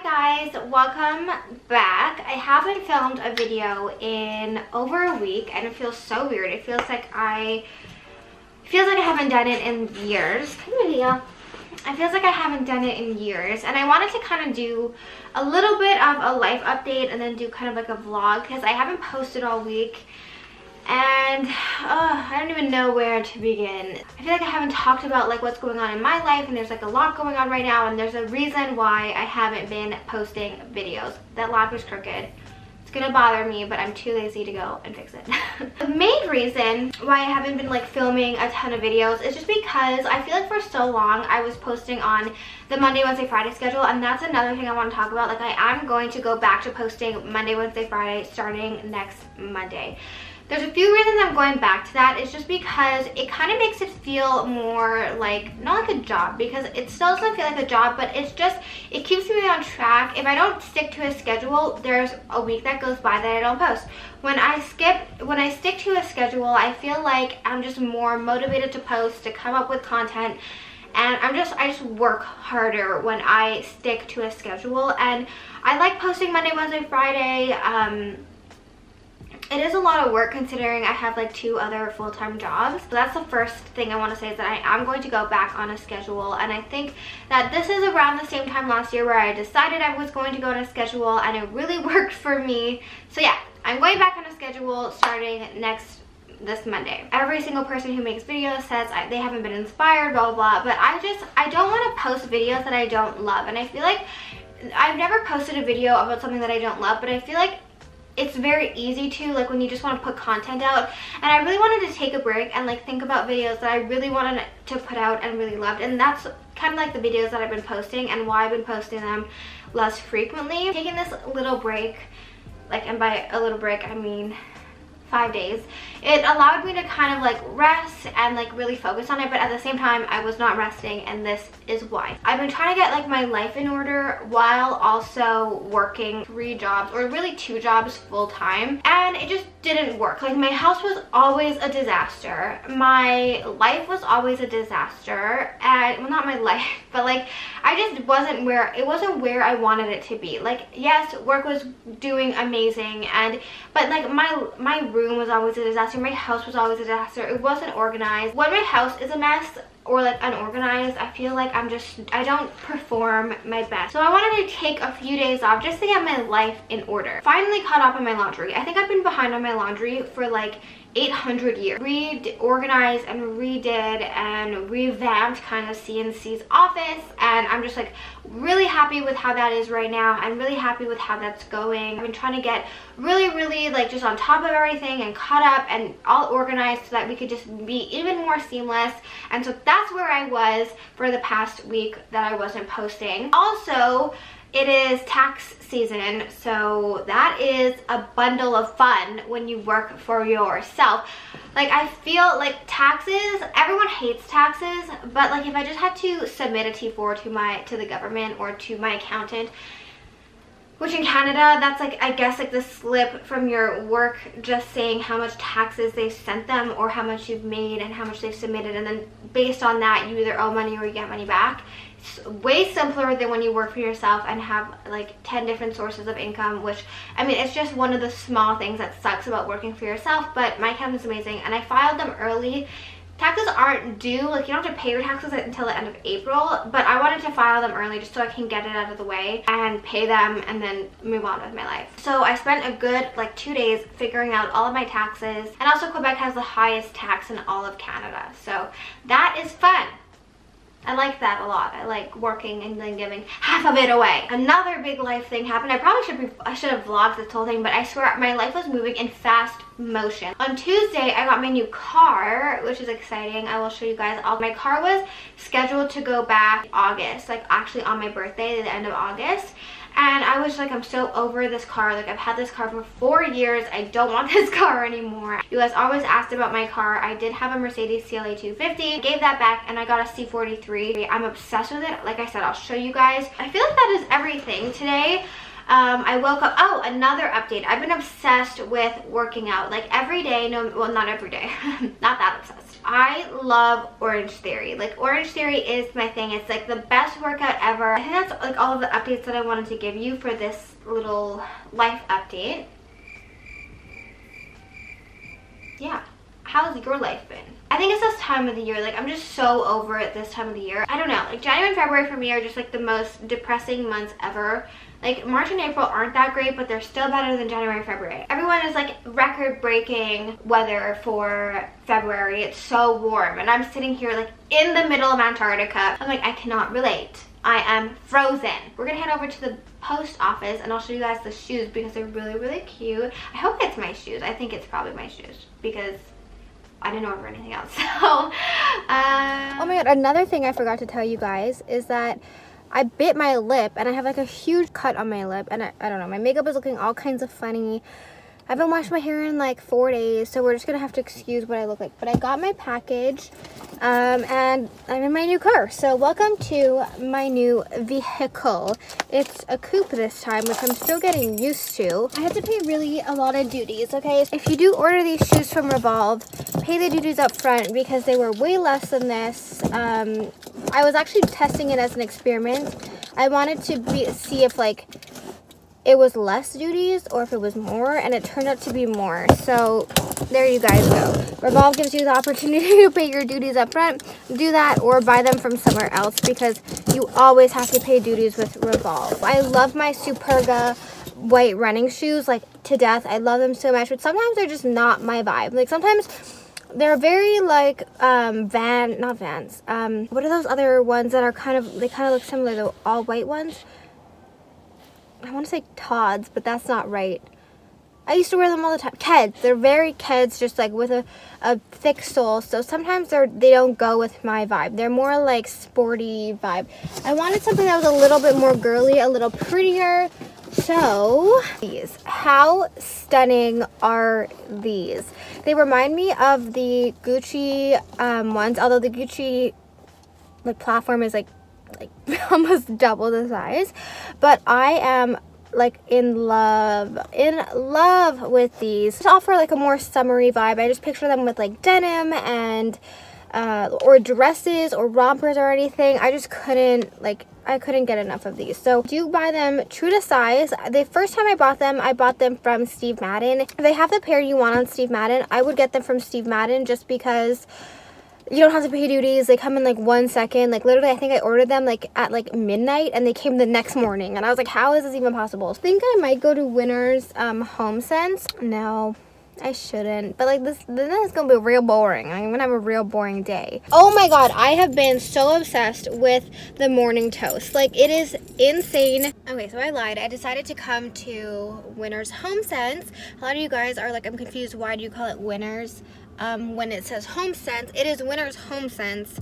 guys, welcome back. I haven't filmed a video in over a week and it feels so weird. It feels like I haven't done it in years. It feels like I haven't done it in years, and I wanted to kind of do a little bit of a life update and then do kind of like a vlog because I haven't posted all week and I don't even know where to begin. I feel like I haven't talked about like what's going on in my life, and there's like a lot going on right now, and there's a reason why I haven't been posting videos. That lock is crooked. It's gonna bother me, but I'm too lazy to go and fix it. The main reason why I haven't been like filming a ton of videos is just because I feel like for so long I was posting on the Monday, Wednesday, Friday schedule, and that's another thing I want to talk about. Like I am going to go back to posting Monday, Wednesday, Friday starting next Monday. There's a few reasons I'm going back to that. It's just because it kind of makes it feel more like, not like a job, because it still doesn't feel like a job, but it's just, it keeps me on track. If I don't stick to a schedule, there's a week that goes by that I don't post. When I stick to a schedule, I feel like I'm just more motivated to post, to come up with content, and I just work harder when I stick to a schedule. And I like posting Monday, Wednesday, Friday. It is a lot of work considering I have like 2 other full-time jobs. So that's the first thing I want to say, is that I am going to go back on a schedule, and I think that this is around the same time last year where I decided I was going to go on a schedule and it really worked for me. So yeah, I'm going back on a schedule starting this Monday. Every single person who makes videos says they haven't been inspired, blah blah blah, but I don't want to post videos that I don't love, and I feel like I've never posted a video about something that I don't love, but I feel like it's very easy to, like, when you just want to put content out. And I really wanted to take a break and like think about videos that I really wanted to put out and really loved, and that's kind of like the videos that I've been posting and why I've been posting them less frequently. Taking this little break, like, and by a little break I mean 5 days, it allowed me to kind of like rest and like really focus on it, but at the same time I was not resting, and this is why. I've been trying to get like my life in order while also working 3 jobs, or really 2 jobs full time, and it just didn't work. Like my house was always a disaster, my life was always a disaster, and well, not my life, but like I just wasn't where I wanted it to be. Like yes, work was doing amazing, but like my room was always a disaster, my house was always a disaster, it wasn't organized. When my house is a mess or like unorganized, I feel like I don't perform my best. So I wanted to take a few days off just to get my life in order. Finally caught up on my laundry. I think I've been behind on my laundry for like 800 years. Reorganized and redid and revamped kind of CNC's office, and I'm just like really happy with how that is right now. I'm really happy with how that's going. I've been trying to get really like just on top of everything and caught up and all organized so that we could just be even more seamless. And so that's where I was for the past week that I wasn't posting. Also, it is tax season, so that is a bundle of fun when you work for yourself. Like I feel like taxes, everyone hates taxes, but like if I just had to submit a T4 to the government or to my accountant, which in Canada, that's like, I guess, like the slip from your work just saying how much taxes they've sent them or how much you've made and how much they've submitted, and then based on that you either owe money or you get money back. It's way simpler than when you work for yourself and have like 10 different sources of income, which, I mean, it's just one of the small things that sucks about working for yourself, but my accountant is amazing, and I filed them early. Taxes aren't due, like you don't have to pay your taxes until the end of April, but I wanted to file them early just so I can get it out of the way and pay them and then move on with my life. So I spent a good like 2 days figuring out all of my taxes, and also Quebec has the highest tax in all of Canada, so that is fun. I like that a lot. I like working and then giving half of it away. Another big life thing happened. I should have vlogged this whole thing, but I swear my life was moving in fast motion. On Tuesday, I got my new car, which is exciting. I will show you guys all. My car was scheduled to go back August, like actually on my birthday, the end of August. And I was like, I'm so over this car. Like I've had this car for 4 years. I don't want this car anymore. You guys always asked about my car. I did have a Mercedes CLA 250. Gave that back and I got a C43. I'm obsessed with it. Like I said, I'll show you guys. I feel like that is everything today. I woke up, oh, another update. I've been obsessed with working out. Like every day, no, well, not every day. Not that obsessed. I love Orange Theory. Like, Orange Theory is my thing. It's like the best workout ever. I think that's like all of the updates that I wanted to give you for this little life update. Yeah. How's your life been? I think it's this time of the year. Like, I'm just so over it this time of the year. I don't know. Like, January and February for me are just like the most depressing months ever. Like, March and April aren't that great, but they're still better than January and February. Everyone is like record-breaking weather for February. It's so warm. And I'm sitting here like in the middle of Antarctica. I'm like, I cannot relate. I am frozen. We're gonna head over to the post office and I'll show you guys the shoes because they're really, really cute. I hope it's my shoes. I think it's probably my shoes because I didn't order anything else. So, oh my god, another thing I forgot to tell you guys is that I bit my lip and I have like a huge cut on my lip and I don't know, my makeup is looking all kinds of funny. I haven't washed my hair in like 4 days, so we're just gonna have to excuse what I look like. But I got my package and I'm in my new car. So welcome to my new vehicle. It's a coupe this time, which I'm still getting used to. I had to pay really a lot of duties, okay? If you do order these shoes from Revolve, pay the duties up front because they were way less than this. I was actually testing it as an experiment. I wanted to see if like it was less duties or if it was more, and it turned out to be more. So there you guys go. Revolve gives you the opportunity to pay your duties up front. Do that or buy them from somewhere else because you always have to pay duties with Revolve. I love my Superga white running shoes like to death. I love them so much, but sometimes they're just not my vibe. Like sometimes they're very like not Vans. What are those other ones that are kind of look similar, the all white ones? I want to say Todds, but that's not right. I used to wear them all the time. Keds. They're very Keds, just like with a thick sole. So sometimes they don't go with my vibe. They're more like sporty vibe. I wanted something that was a little bit more girly, a little prettier. So these, how stunning are these? They remind me of the Gucci ones, although the Gucci like platform is like almost double the size, but I am like in love with these. Just offer like a more summery vibe. I just picture them with like denim and or dresses or rompers or anything. I just couldn't get enough of these. So do buy them true to size. The first time I bought them from Steve Madden. If they have the pair you want on Steve Madden, I would get them from Steve Madden just because you don't have to pay duties. They come in like 1 second. Like literally, I think I ordered them like at like midnight and they came the next morning. And I was like, how is this even possible? I think I might go to Winners Home Sense. No, I shouldn't. But like this is gonna be real boring. I'm gonna have a real boring day. Oh my god, I have been so obsessed with the morning toast. Like it is insane. Okay, so I lied. I decided to come to Winners Home Sense. A lot of you guys are like, I'm confused. Why do you call it Winners? When it says Home Sense, it is Winners Home Sense.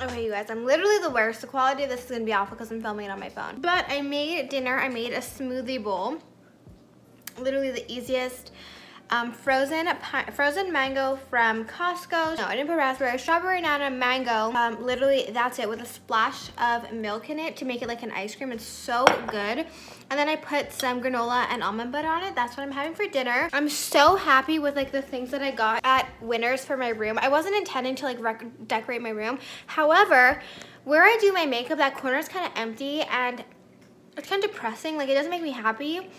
Okay, you guys, I'm literally the worst. The quality of this is gonna be awful because I'm filming it on my phone. But I made dinner. I made a smoothie bowl. Literally the easiest. Frozen mango from Costco. No, I didn't put raspberry, strawberry, banana, mango. Literally, that's it with a splash of milk in it to make it like an ice cream. It's so good. And then I put some granola and almond butter on it. That's what I'm having for dinner. I'm so happy with like the things that I got at Winners for my room. I wasn't intending to like decorate my room. However, where I do my makeup, that corner is kind of empty and it's kind of depressing. Like it doesn't make me happy.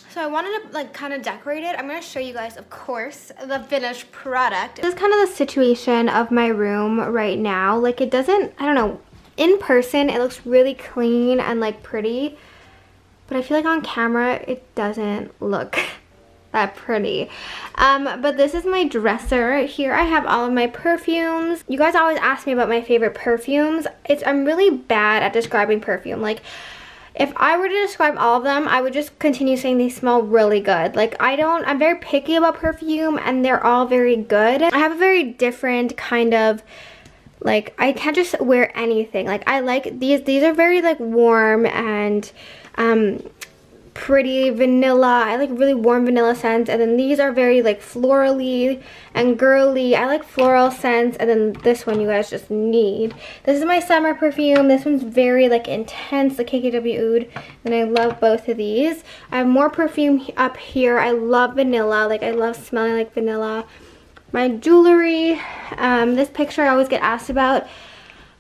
So I wanted to like kind of decorate it. I'm going to show you guys, of course, the finished product. This is kind of the situation of my room right now. Like it doesn't, I don't know, in person it looks really clean and like pretty. But I feel like on camera it doesn't look that pretty. But this is my dresser. Here I have all of my perfumes. You guys always ask me about my favorite perfumes. I'm really bad at describing perfume. Like if I were to describe all of them, I would just continue saying they smell really good. Like I'm very picky about perfume and they're all very good. I have a very different kind of, like I can't just wear anything. Like I like these are very like warm and pretty vanilla. I like really warm vanilla scents, and then these are very like florally and girly. I like floral scents, and then this one you guys just need. This is my summer perfume. This one's very like intense, the KKW Oud, and I love both of these. I have more perfume up here. I love vanilla. Like I love smelling like vanilla. My jewelry, this picture I always get asked about.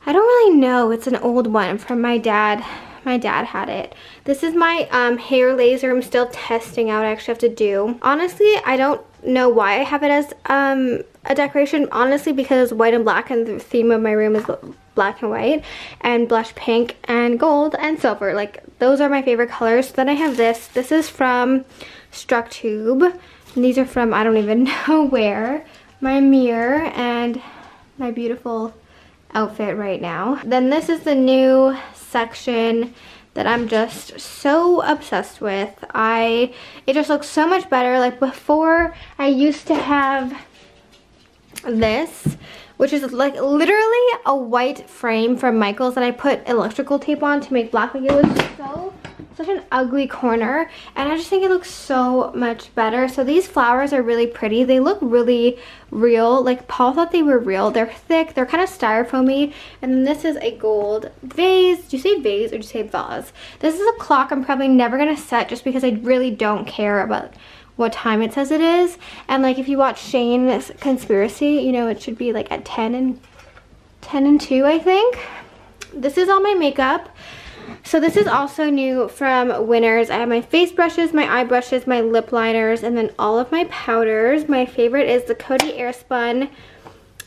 I don't really know. It's an old one from my dad. My dad had it. This is my hair laser. I'm still testing out. I actually have to do. Honestly, I don't know why I have it as a decoration. Honestly, because it's white and black, and the theme of my room is black and white, and blush pink and gold and silver. Like those are my favorite colors. Then I have this. This is from Structube. And these are from I don't even know where. My mirror and my beautiful outfit right now. Then this is the new section that I'm just so obsessed with. It just looks so much better. Like before, I used to have this, which is like literally a white frame from Michael's that I put electrical tape on to make black. Like it was such an ugly corner, and I just think it looks so much better. So these flowers are really pretty. They look really real. Like Paul thought they were real. They're thick. They're kind of styrofoamy. And then this is a gold vase. Do you say vase or do you say vase? This is a clock I'm probably never gonna set just because I really don't care about what time it says it is. And like if you watch Shane's Conspiracy, you know it should be like at 10 and 2, I think. This is all my makeup. So this is also new from Winners. I have my face brushes, my eye brushes, my lip liners, and then all of my powders. My favorite is the Coty Airspun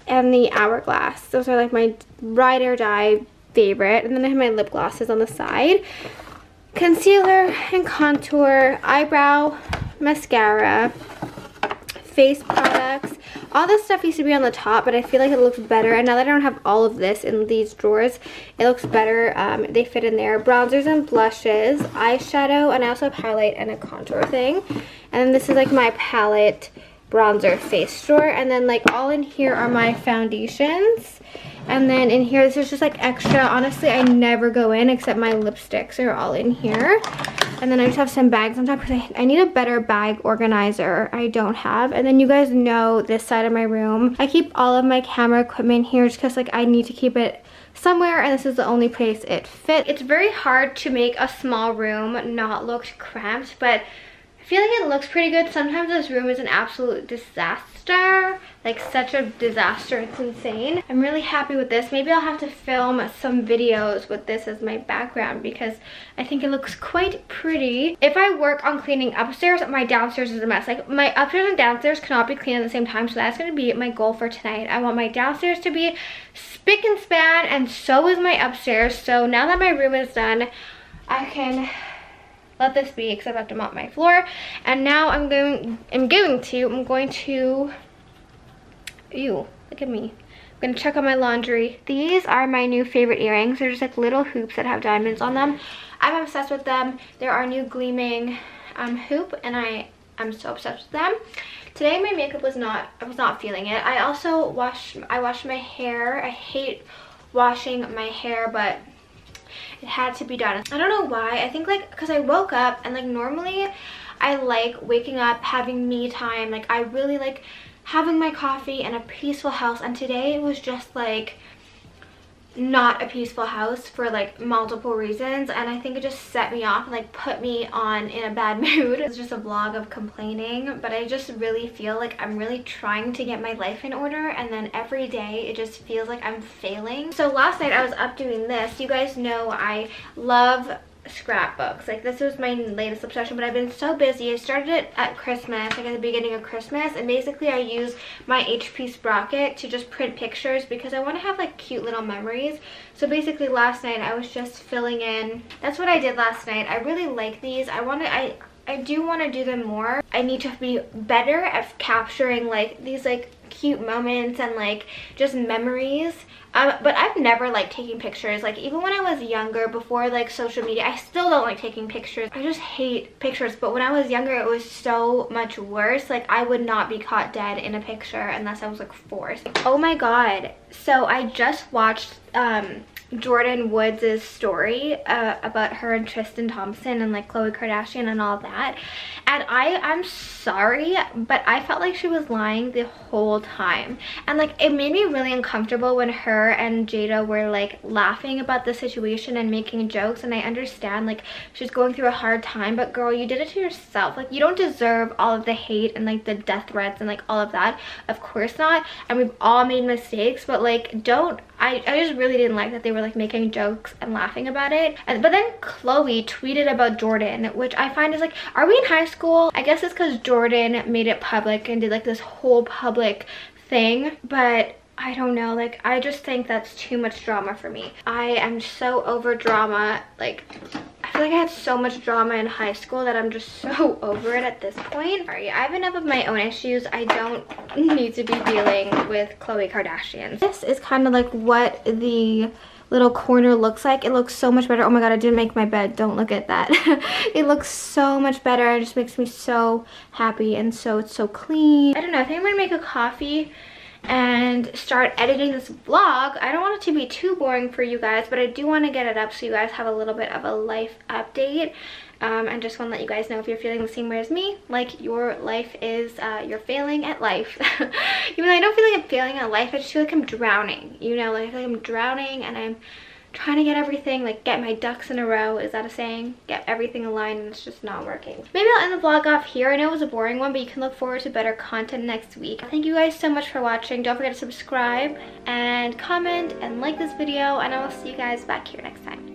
and the Hourglass. Those are like my ride or die favorite. And then I have my lip glosses on the side. Concealer and contour, eyebrow, mascara, face products. All this stuff used to be on the top, but I feel like it looks better. And now that I don't have all of this in these drawers, it looks better. They fit in there. Bronzers and blushes, eyeshadow, and I also have highlight and a contour thing. And then this is like my palette bronzer face drawer. And then like all in here are my foundations. And then in here, this is just like extra. Honestly, I never go in except my lipsticks are all in here. And then I just have some bags on top because I need a better bag organizer. I don't have. And then you guys know this side of my room. I keep all of my camera equipment here just because like I need to keep it somewhere, and this is the only place it fits. It's very hard to make a small room not look cramped, but I feel like it looks pretty good. Sometimes this room is an absolute disaster, like such a disaster, it's insane. I'm really happy with this. Maybe I'll have to film some videos with this as my background because I think it looks quite pretty. If I work on cleaning upstairs, my downstairs is a mess. Like my upstairs and downstairs cannot be cleaned at the same time, so that's gonna be my goal for tonight. I want my downstairs to be spick and span, and so is my upstairs. So now that my room is done, I can let this be because I have to mop my floor. And now I'm going to, ew, look at me. I'm gonna check on my laundry. These are my new favorite earrings. They're just like little hoops that have diamonds on them. I'm obsessed with them. They're our new gleaming hoop, and I'm so obsessed with them. Today my makeup was I was not feeling it. I also washed my hair. I hate washing my hair, but it had to be done. I don't know why. I think like because I woke up, and like normally I like waking up, having me time. Like I really like having my coffee and a peaceful house, and today it was just like not a peaceful house for like multiple reasons, and I think it just set me off and like put me in a bad mood. It's just a vlog of complaining, but I just really feel like I'm really trying to get my life in order, and then every day it just feels like I'm failing. So last night I was up doing this. You guys know I love scrapbooks. Like this was my latest obsession, but I've been so busy. I started it at Christmas, like at the beginning of Christmas, and basically I use my HP Sprocket to just print pictures because I want to have like cute little memories. So basically last night I was just filling in. That's what I did last night. I really like these. I do want to do them more. I need to be better at capturing like these like cute moments and like just memories. But I've never liked taking pictures. Like even when I was younger, before like social media, I still don't like taking pictures. I just hate pictures. But when I was younger, it was so much worse. Like I would not be caught dead in a picture unless I was like forced. Oh my god. So I just watched Jordan Woods' story about her and Tristan Thompson and like Khloe Kardashian and all that, and I'm sorry, but I felt like she was lying the whole time, and like it made me really uncomfortable when her and Jada were like laughing about the situation and making jokes. And I understand like she's going through a hard time, but girl, you did it to yourself. Like, you don't deserve all of the hate and like the death threats and like all of that, of course not, and we've all made mistakes, but like don't, I just really didn't like that they were like making jokes and laughing about it. But then Khloe tweeted about Jordan, which I find is like, are we in high school? I guess it's because Jordan made it public and did like this whole public thing, but I don't know, like I just think that's too much drama for me. I am so over drama. Like, I feel like I had so much drama in high school that I'm just so over it at this point. Sorry, I have enough of my own issues. I don't need to be dealing with Khloe Kardashian. This is kind of like what the little corner looks like. It looks so much better. Oh my god, I didn't make my bed. Don't look at that. It looks so much better. It just makes me so happy, and so it's so clean. I don't know, I think I'm gonna make a coffee and start editing this vlog. I don't want it to be too boring for you guys, but I do want to get it up so you guys have a little bit of a life update. And just want to let you guys know if you're feeling the same way as me, like your life is, you're failing at life. Even though I don't feel like I'm failing at life, I just feel like I'm drowning, you know, like I feel like I'm drowning and I'm trying to get everything, like get my ducks in a row. Is that a saying? Get everything aligned, and it's just not working. Maybe I'll end the vlog off here. I know it was a boring one, but you can look forward to better content next week. Thank you guys so much for watching. Don't forget to subscribe and comment and like this video, and I will see you guys back here next time.